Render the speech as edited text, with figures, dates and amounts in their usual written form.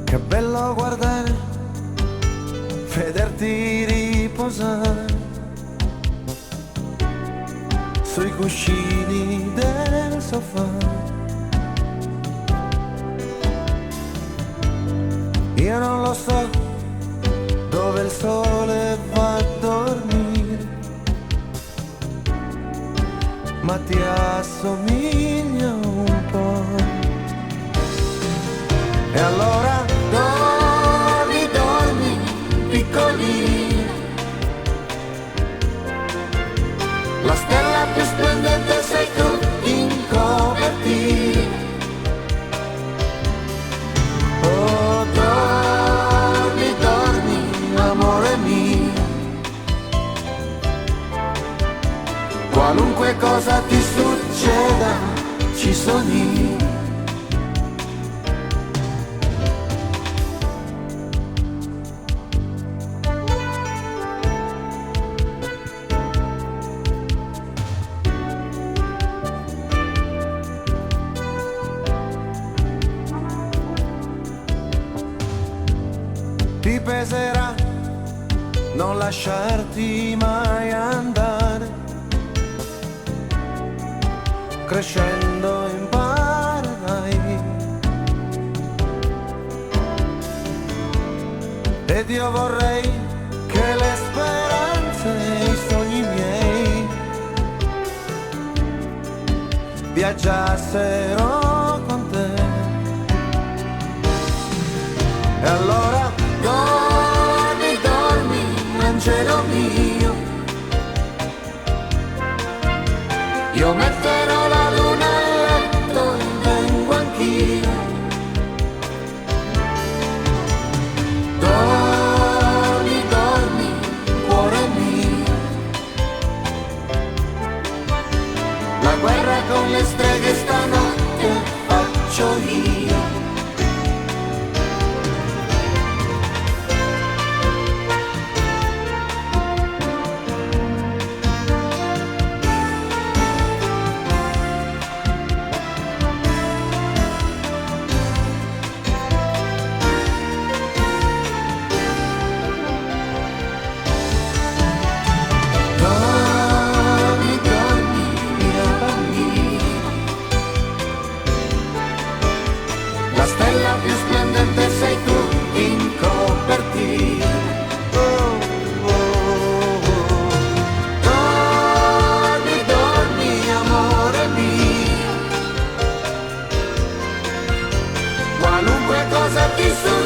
Che bello guardare, vederti riposare sui cuscini del sofà. Io non lo so dove il sole va a dormire, ma ti assomiglia un po'. E allora dormi, dormi, piccolina, la stella più splendente sei tu in copertina. Oh, dormi, dormi, amore mio, qualunque cosa ti succeda, ci sono io. Ti peserà non lasciarti mai andare, crescendo imparerai. Ed io vorrei che le speranze e i sogni miei viaggiassero con te. E allora dormi, dormi, angelo mio, io metterò la luna a letto e vengo anch'io. Dormi, dormi, cuore mio, la guerra con le streghe stanotte faccio io. La stella più splendente sei tu in copertina. Oh, oh, oh. Dormi, dormi, amore mio, qualunque cosa ti succeda,